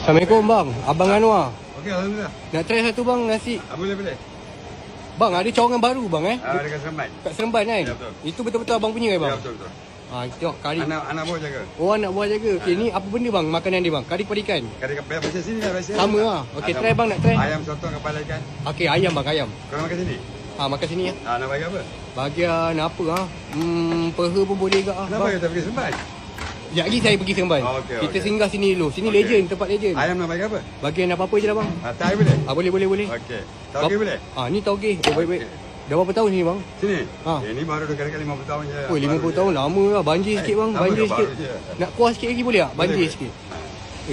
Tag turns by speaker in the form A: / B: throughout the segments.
A: Assalamualaikum bang, Abang Anwar.
B: Okey, alhamdulillah.
A: Nak try satu bang nasi.
B: Boleh.
A: Bang, ada cawangan baru bang
B: Dekat Seremban.
A: kat Seremban kan?
B: Ya, betul.
A: Itu betul-betul abang punya kan bang?
B: Ya, betul.
A: Tengok kari.
B: Anak buah jaga.
A: Oh, anak buah jaga. Okey, ni apa benda bang makanan dia bang? Kari kepala ikan.
B: Kari kepala biasa sini lah biasa.
A: Sama lah. Okey, try bang, nak try.
B: Ayam sotong kepala ikan.
A: Okey, ayam bang, ayam.
B: Kau makan sini?
A: Makan sini ya.
B: Nak bagi apa?
A: Bahagian apa peha pun boleh ke
B: Kenapa
A: bang?
B: kita pergi Seremban?
A: Sekejap lagi saya pergi Seremban.
B: Okey,
A: Kita
B: okey.
A: singgah sini dulu. Sini
B: Okey.
A: legend, tempat legend.
B: Ayam nak bagi apa?
A: Bagian apa-apa je lah bang.
B: Tai boleh?
A: Boleh.
B: Okey. Tauge boleh?
A: Ni tauge. Oh, baik-baik.
B: Okey.
A: Dah berapa tahun ni bang?
B: Sini?
A: Ha.
B: Ini baru dekat 50 tahun je.
A: Oh, 50 tahun lama lah. Banjir sikit bang,
B: lama
A: banjir
B: ke
A: sikit.
B: baru je?
A: Nak kuah sikit lagi boleh tak? Banjir
B: Boleh.
A: sikit.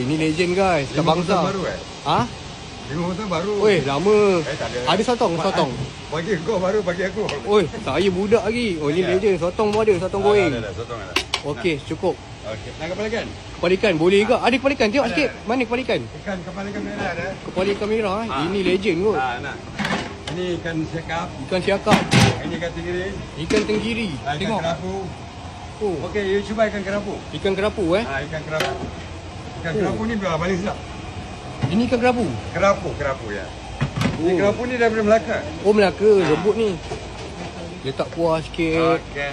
A: Ni legend guys, kat
B: 50
A: bangsa.
B: tahun baru 50 tahun baru.
A: Oi, lama.
B: Tak ada.
A: Ada sotong.
B: Bagi kau baru bagi aku.
A: Oi, saya budak lagi. Oh, ni
B: Ya.
A: legend. Sotong pun ada, sotong goreng.
B: Ada, sotong ada.
A: Okey, cukup.
B: Okey. Nak kepala ikan?
A: Kepala ikan boleh ke? Ada kepala ikan. Tengok
B: Ada.
A: sikit. Mana kepala ikan?
B: Ikan kepala ikan merah ada.
A: Kepala ikan merah Ini legend kot.
B: Nak. Ini ikan sekap.
A: Ikan siakap,
B: Ini ikan tenggiri.
A: ikan tenggiri.
B: Ikan
A: Tengok.
B: kerapu.
A: Oh,
B: Okey, you cuba ikan kerapu.
A: ikan kerapu
B: Ikan kerapu. Ikan kerapu ni paling sedap.
A: Ini ikan kerapu.
B: Kerapu ya. Ini kerapu ni daripada Melaka.
A: Oh, Melaka, lembut ni. Letak kuah sikit.
B: Okey.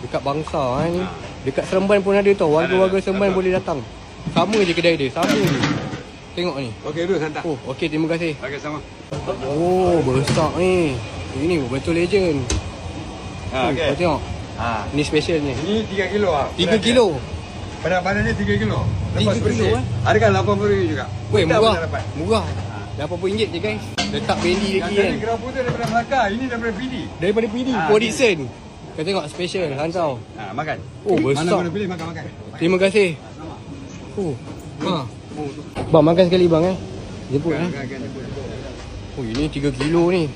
A: Dekat bangsa ni. Dekat Seremban pun ada tau. Warga-warga Seremban
B: Betul.
A: boleh datang. Sama je kedai dia, sama je. Tengok ni.
B: Okey, dulu santai.
A: Oh, okey, terima kasih.
B: Okey, sama.
A: Oh, besar ni. Ini betul legend.
B: Okey.
A: Kau tengok. Ni special ni.
B: Ini 3 kilo
A: 3 kilo.
B: Berat badan ni 3 kilo.
A: 3
B: Lepas bersih.
A: kilo,
B: Harga RM80 juga.
A: Weh,
B: Kita
A: murah.
B: boleh dapat.
A: Murah. RM80 je guys. Letak bendi
B: Yang
A: lagi
B: tadi
A: kan.
B: kerapu tu daripada Melaka. Ini daripada PD.
A: Daripada PD, Podison. Kau tengok special, hansau.
B: Makan.
A: Oh,
B: Mana
A: besar.
B: mana pilih makan.
A: Terima kasih. Oh. Bang, makan sekali bang Jemput
B: Makan.
A: Oh, ini 3 kilo ni.